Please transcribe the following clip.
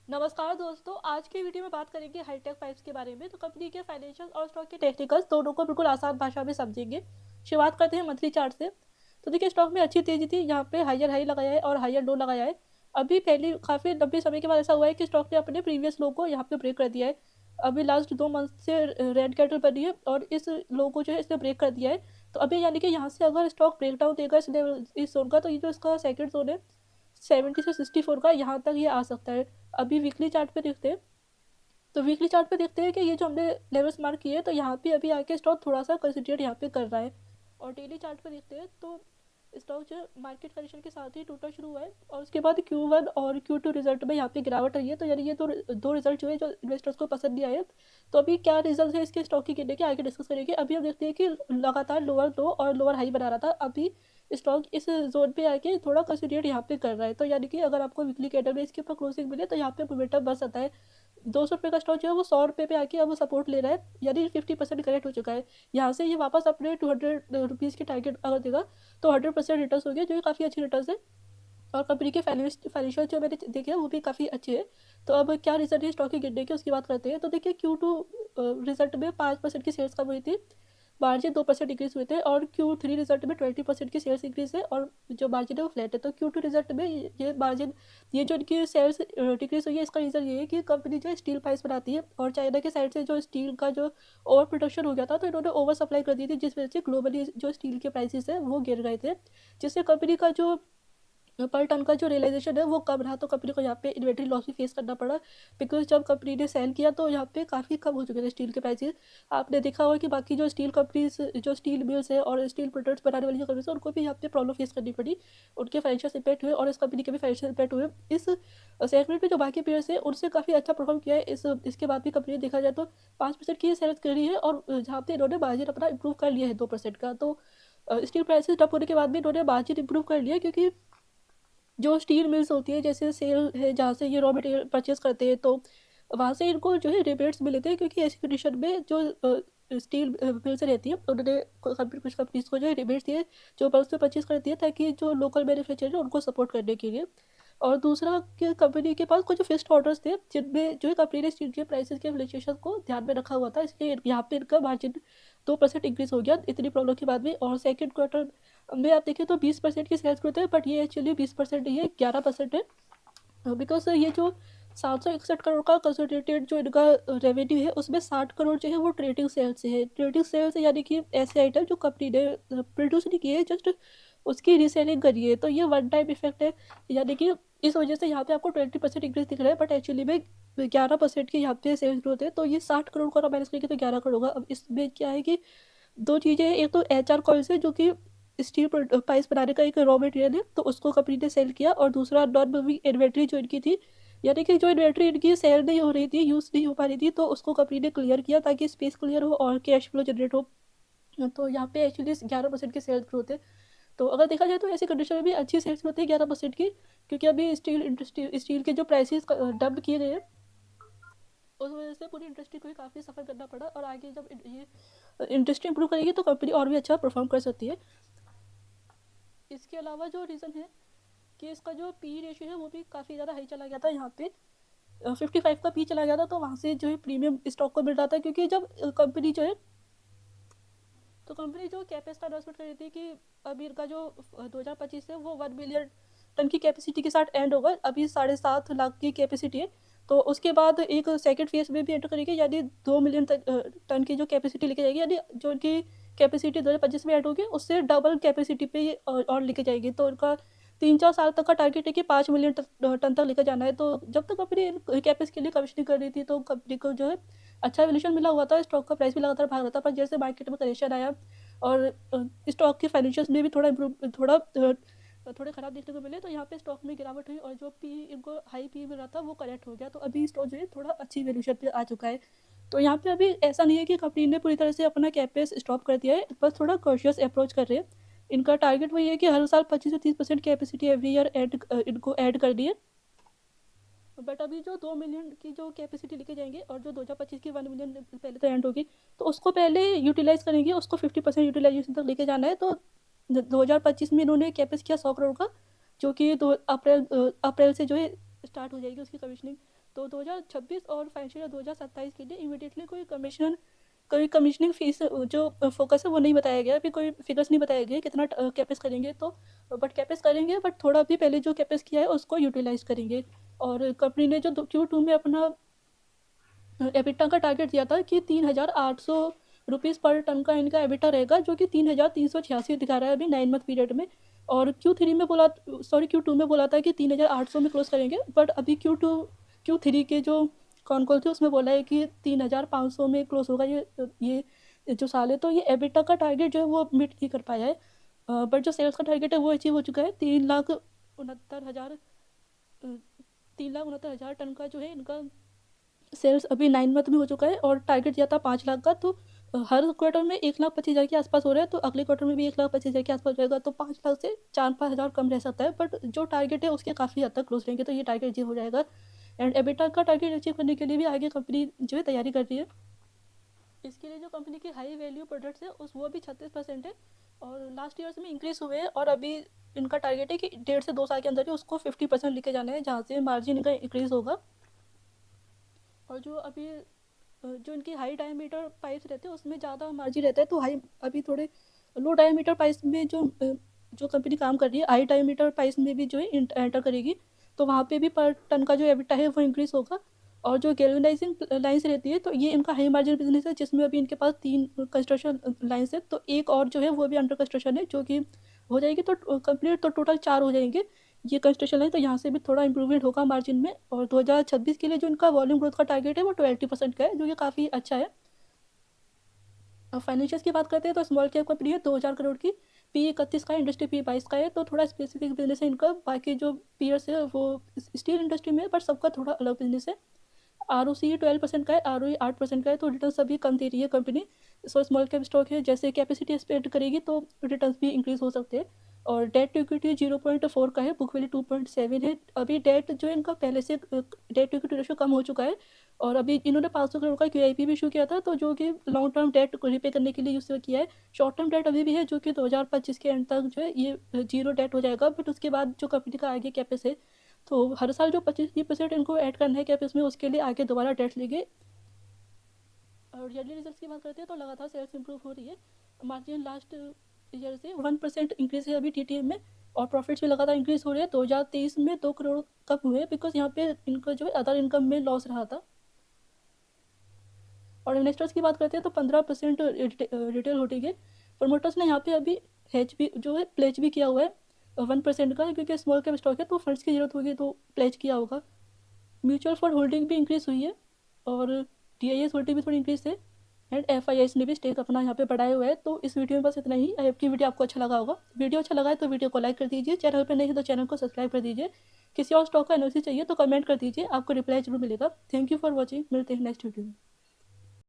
नमस्कार दोस्तों, आज की वीडियो में बात करेंगे हाईटेक पाइप्स के बारे में। तो कंपनी के फाइनेंशियल और स्टॉक के टेक्निकल्स दोनों को बिल्कुल आसान भाषा में समझेंगे। शुरुआत करते हैं मंथली चार्ट से। तो देखिए, स्टॉक में अच्छी तेजी थी, यहाँ पे हायर हाई लगाया है और हायर लो लगाया है। अभी पहली काफ़ी लंबे समय के बाद ऐसा हुआ है कि स्टॉक ने अपने प्रीवियस लो को यहाँ पे ब्रेक कर दिया है। अभी लास्ट 2 मंथ से रेड कैंडल बनी है और इस लो को जो है इसने ब्रेक कर दिया है। तो अभी यानी कि यहाँ से अगर स्टॉक ब्रेक डाउन देगा इस जोन का, तो ये जो इसका सेकंड जोन है 70 से 64 का, यहाँ तक ये आ सकता है। अभी वीकली चार्ट पे देखते हैं। तो वीकली चार्ट पे देखते हैं कि ये जो हमने लेवल्स मार्क किए, तो यहाँ पे अभी आके स्टॉक थोड़ा सा कंसिडरेट यहाँ पे कर रहा है। और डेली चार्ट पे देखते हैं तो स्टॉक जो मार्केट कंडीशन के साथ ही टूटना शुरू हुआ है और उसके बाद Q1 और Q2 रिजल्ट में यहाँ पे गिरावट रही है। तो यानी ये दो रिजल्ट जो है जो इन्वेस्टर्स को पसंद नहीं आए। तो अभी क्या रिजल्ट है इसके स्टॉक की गिरने के, आगे डिस्कस करेंगे। अभी हम देखते हैं कि लगातार लोअर लो और लोअर हाई बना रहा था। अभी स्टॉक इस जोन पे आके थोड़ा कंसिडरेट यहाँ पे कर रहा है। तो यानी कि अगर आपको वीकली कैंडल में इसके ऊपर क्लोजिंग मिले तो यहाँ पे मोमेंटम बढ़ सकता है। 200 रुपये का स्टॉक जो है वो 100 रुपये पे आके अब सपोर्ट ले रहा है, यानी 50% करेक्ट हो चुका है। यहाँ से ये वापस अपने 200 रुपीज़ की टारगेट अगर देगा तो 100% रिटर्न हो गया, जो कि काफ़ी अच्छी रिटर्न है। और कंपनी के फाइनेंशियल जो मैंने देखे हैं वो भी काफ़ी अच्छे हैं। तो अब क्या रिजल्ट है स्टॉक के गिरने की, उसकी बात करते हैं। तो देखिए, Q2 रिजल्ट में 5% की सेल्स कम हुई थी, मार्जिन 2% इंक्रीज हुए थे। और Q3 रिजल्ट में 20% की सेल्स इंक्रीज है और जो मार्जिन है वो फ्लैट है। तो Q2 रिजल्ट में ये मार्जिन, ये जो इनकी सेल्स डिक्रीज हुई है, इसका रीज़न ये है कि कंपनी जो स्टील पाइप्स बनाती है और चाइना के साइड से जो स्टील का जो ओवर प्रोडक्शन हो गया था, तो इन्होंने ओवर सप्लाई कर दी थी, जिस वजह से ग्लोबली जो स्टील के प्राइसेस है वो गिर गए थे, जिससे कंपनी का जो पर टन का जो रियलाइजेशन है वो कम रहा। तो कंपनी को यहाँ पे इन्वेंट्री लॉस भी फेस करना पड़ा, बिकॉज जब कंपनी ने सेल किया तो यहाँ पे काफ़ी कम हो चुके थे स्टील के प्राइसेस। आपने देखा होगा कि बाकी जो स्टील कंपनीज, जो स्टील मिल्स है और स्टील प्रोडक्ट्स बनाने वाली जो कंपनीज है, उनको भी यहाँ पे प्रॉब्लम फेस करनी पड़ी। उनके फाइनेंशियल इम्पैक्ट हुए और इस कंपनी के भी फाइनेंशियल इम्पैक्ट हुए। इस सेगमेंट में जो बाकी पेयर्स है उनसे काफ़ी अच्छा परफॉर्म किया है। इसके बाद भी कंपनी देखा जाए तो 5% की सेल्स करी है और जहाँ पे इन्होंने मार्जिन अपना इंप्रूव कर लिया है 2% का। तो स्टील प्राइसेस डब होने के बाद भी इन्होंने मार्जिन इंप्रूव कर लिया, क्योंकि जो स्टील मिल्स होती है, जैसे सेल है जहाँ से ये रॉ मटेरियल परचेज करते हैं, तो वहाँ से इनको जो है रिबेट्स मिले थे, क्योंकि ऐसी कंडीशन में जो स्टील मिल्स रहती है उन्होंने कुछ कंपनीज को जो है रिबेट्स दिए, जो बल्क में परचेज करती है, ताकि जो लोकल मैन्युफैक्चरर है उनको सपोर्ट करने के लिए। और दूसरा कि कंपनी के पास कुछ फिक्स्ड ऑर्डर्स थे, जिनमें जो है कंपनी ने स्टील के प्राइसेस के फ्लक्चुएशन को ध्यान में रखा हुआ था, इसलिए यहाँ पे इनका मार्जिन 2% इंक्रीज हो गया इतनी प्रॉब्लम के बाद भी। और सेकंड क्वार्टर में आप देखें तो 20% की सेल्स ग्रोथ है, बट ये एक्चुअली 20% नहीं है, 11% है। बिकॉज ये जो 761 करोड़ का कंसोलिडेटेड जो इनका रेवेन्यू है, उसमें 60 करोड़ जो है वो ट्रेडिंग सेल्स से है। ट्रेडिंग सेल्स यानी कि ऐसे आइटम जो कंपनी ने प्रोड्यूस नहीं किए, जस्ट उसकी रीसेलिंग करी है। तो ये वन टाइम इफेक्ट है, यानी कि इस वजह से यहाँ पे आपको 20% इंक्रीज दिख रहा है, बट एक्चुअली में 11% की यहाँ पे सेल्स ग्रोथ है। तो ये 60 करोड़ का माइनस करेंगे तो 11 करोड़ होगा। अब इसमें क्या है कि दो चीज़ें हैं, एक तो HR कॉइल्स है जो कि स्टील पाइप्स बनाने का एक रॉ मटेरियल है, तो उसको कंपनी ने सेल किया। और दूसरा नॉन मूविंग इन्वेंट्री जो इनकी थी, यानी कि जो इन्वेंट्री इनकी सेल नहीं हो रही थी, यूज़ नहीं हो पा रही थी, तो उसको कंपनी ने क्लियर किया ताकि स्पेस क्लियर हो और कैश फ्लो जनरेट हो। तो यहाँ पे एक्चुअली 11% की सेल्स ग्रोथ है। तो अगर देखा जाए तो ऐसी कंडीशन में भी अच्छी सेल्स ग्रोथ है 11% की, क्योंकि अभी स्टील इंडस्ट्री, स्टील के जो प्राइसेस डंप किए गए हैं, उस वजह से पूरी इंडस्ट्री को ही काफ़ी सफ़र करना पड़ा। और आगे जब ये इंडस्ट्री इंप्रूव करेगी तो कंपनी और भी अच्छा परफॉर्म कर सकती है। इसके अलावा जो रीज़न है कि इसका जो पी रेशियो है वो भी काफ़ी ज़्यादा हाई चला गया था, यहाँ पे 55 का पी चला गया था। तो वहाँ से जो है प्रीमियम स्टॉक को मिल रहा था, क्योंकि जब कंपनी जो है, तो कंपनी जो कैपेस का अनाउंसमेंट कर रही थी कि अभी इनका जो 2025 है वो 1 मिलियन टन की कैपेसिटी के साथ एंड होगा। अभी 7.5 लाख की कैपेसिटी है, तो उसके बाद एक सेकंड फेज में भी एंटर करेगी, यानी 2 मिलियन टन की जो कैपेसिटी लेके जाएगी, यानी जो उनकी कैपेसिटी 2025 में एंड होगी उससे डबल कैपेसिटी पे ये और लेके जाएगी। तो उनका 3-4 साल तक का टारगेट है कि 5 मिलियन टन तक लेकर जाना है। तो जब तक कंपनी कैपेस के लिए कमीशनिंग कर रही थी, तो कंपनी को जो है अच्छा वैल्यूएशन मिला हुआ था, स्टॉक का प्राइस भी लगातार भाग रहा था। पर जैसे मार्केट में करेक्शन आया और स्टॉक के फाइनेंशियल्स में भी थोड़े ख़राब देखने को मिले, तो यहाँ पे स्टॉक में गिरावट हुई और जो पी इनको हाई पी मिल रहा था वो करेक्ट हो गया। तो अभी स्टॉक जो है थोड़ा अच्छी वैल्यूएशन पे आ चुका है। तो यहाँ पे अभी ऐसा नहीं है कि कंपनी ने पूरी तरह से अपना कैपेस स्टॉप कर दिया है, बस थोड़ा कॉशियस अप्रोच कर रहे हैं। इनका टारगेट वही है कि हर साल 25 से 30% कैपेसिटी एवरी ईयर इनको ऐड करनी है। बट अभी जो 2 मिलियन की जो कैपेसिटी लेके जाएंगे और जो 2025 की 1 मिलियन पहले तो एंड होगी, तो उसको पहले यूटिलाइज करेंगे, उसको 50% यूटिलाइजेशन तक लेके जाना है। तो 2025 में इन्होंने कैपेस किया 100 करोड़ का, जो कि 2 अप्रैल से जो है स्टार्ट हो जाएगी उसकी कमीशनिंग। तो 2026 और फाइनेंशियल ईयर 2027 के लिए इमीडिएटली कोई कमीशनिंग फीस जो फोकस है वो नहीं बताया गया, अभी कोई फिगर्स नहीं बताया गया कितना कैपेस करेंगे, तो बट कैपेस करेंगे, बट थोड़ा भी पहले जो कैपेस किया है उसको यूटिलाइज करेंगे। और कंपनी ने जो Q2 में अपना एबिटा का टारगेट दिया था कि 3,800 रुपीज़ पर टन का इनका एबिटा रहेगा, जो कि 3,386 दिखा रहा है अभी 9 मंथ पीरियड में। और Q2 में बोला था कि 3,800 में क्लोज करेंगे, बट अभी Q3 के जो कॉन कॉल थे उसमें बोला है कि 3,500 में क्लोज होगा ये जो साल है। तो ये एबिटा का टारगेट जो है वो मीट नहीं कर पाया है, बट जो सेल्स का टारगेट है वो अचीव हो चुका है। 3,69,000 टन का जो है इनका सेल्स अभी 9 मंथ में हो चुका है, और टारगेट दिया था 5 लाख का। तो हर क्वार्टर में 1,25,000 के आसपास हो रहा है, तो अगले क्वार्टर में भी 1,25,000 के आसपास जाएगा, तो 5 लाख से 4-5 हज़ार कम रह सकता है, बट जो टारगेट है उसके काफ़ी हद तक क्लोज रहेंगे, तो ये टारगेट अचीव हो जाएगा। एंड एबिटा का टारगेट अचीव करने के लिए भी आगे कंपनी जो है तैयारी कर रही है। इसके लिए जो कंपनी के हाई वैल्यू प्रोडक्ट्स है वो भी 36% है, और लास्ट ईयर्स में इंक्रीज हुए हैं, और अभी इनका टारगेट है कि 1.5 से 2 साल के अंदर ही उसको 50% लेके जाना है, जहाँ से मार्जिन इनका इंक्रीज होगा। और जो इनकी हाई डायमीटर पाइप्स रहते हैं उसमें ज़्यादा मार्जिन रहता है, तो अभी थोड़े लो डायमीटर पाइप्स में जो कंपनी काम कर रही है हाई डायमीटर पाइप्स में भी जो है एंटर करेगी, तो वहाँ पे भी पर टन का जो एबिटा है वो इंक्रीज़ होगा। और जो गैल्वेनाइजिंग लाइन्स रहती है तो ये इनका हाई मार्जिन बिजनेस है, जिसमें अभी इनके पास 3 कंस्ट्रक्शन लाइन्स है, तो एक और जो है वो भी अंडर कंस्ट्रक्शन है, जो कि हो जाएगी तो कंप्लीट, तो टोटल 4 हो जाएंगे ये कंस्ट्रक्शन है, तो यहाँ से भी थोड़ा इंप्रूवमेंट होगा मार्जिन में। और 2026 के लिए जो इनका वॉल्यूम ग्रोथ का टारगेट है वो 20% का है, जो कि काफ़ी अच्छा है। अब फाइनेंशियल्स की बात करते हैं तो स्मॉल कैप कंपनी है, 2,000 करोड़ की, P 31 का है, इंडस्ट्री P 22 का है, तो थोड़ा स्पेसिफिक बिजनेस है इनका। बाकी जो पीयर्स है वो स्टील इंडस्ट्री में है, पर सबका थोड़ा अलग बिजनेस है। ROCE 12% का है, ROE 8% का है, तो रिटर्न सभी कम दे रही है company. So small cap stock है, जैसे कैपेसिटी एक्सपेंड करेगी तो रिटर्न भी इंक्रीज हो सकते हैं। और डेट टू इक्विटी 0.4 का है, बुक वैल्यू 2.7 है। अभी डेट जो है इनका पहले से डेट टू इक्विटी रेशो कम हो चुका है, और अभी इन्होंने 500 करोड़ का QIP भी इशू किया था, तो जो कि लॉन्ग टर्म डेट को रिपे करने के लिए यूज़ किया है। शॉर्ट टर्म डेट अभी भी है, जो कि 2025 के एंड तक जो है ये जीरो डेट हो जाएगा, बट उसके बाद जो कंपनी का आगे कैपेस है, तो हर साल जो 25% इनको ऐड करना है कैपेस में, उसके लिए आगे दोबारा डेट लेंगे। और ईयरली रिजल्ट्स की बात करते हैं तो लगातार सेल्स इंप्रूव हो रही है, मार्जिन लास्ट ईयर से 1% इंक्रीज है अभी TTM में, और प्रॉफिट्स भी लगातार इंक्रीज हो रहे हैं। 2023 में 2 करोड़ कम हुए, बिकॉज यहाँ पे इनका जो है अदर इनकम में लॉस रहा था। और इन्वेस्टर्स की बात करते हैं तो 15% रिटेल होल्डिंग है। प्रमोटर्स ने यहाँ पे अभी हेज भी जो है प्लेज भी किया हुआ है 1% का, क्योंकि स्मॉल कैप स्टॉक है तो फंड्स की जरूरत होगी, तो प्लेज किया होगा। म्यूचुअल फंड होल्डिंग भी इंक्रीज हुई है, और DIS होल्डिंग भी थोड़ी इंक्रीज है, एंड FIS ने भी स्टेक अपना यहाँ पे बढ़ाया हुआ है। तो इस वीडियो में बस इतना ही। आई होप की वीडियो आपको अच्छा लगा होगा। वीडियो अच्छा लगा है तो वीडियो को लाइक कर दीजिए, चैनल पर नहीं है तो चैनल को सब्सक्राइब कर दीजिए। किसी और स्टॉक का एनालिसिस चाहिए तो कमेंट कर दीजिए, आपको रिप्लाई जरूर मिलेगा। थैंक यू फॉर वॉचिंग, मिलते हैं नेक्स्ट वीडियो में।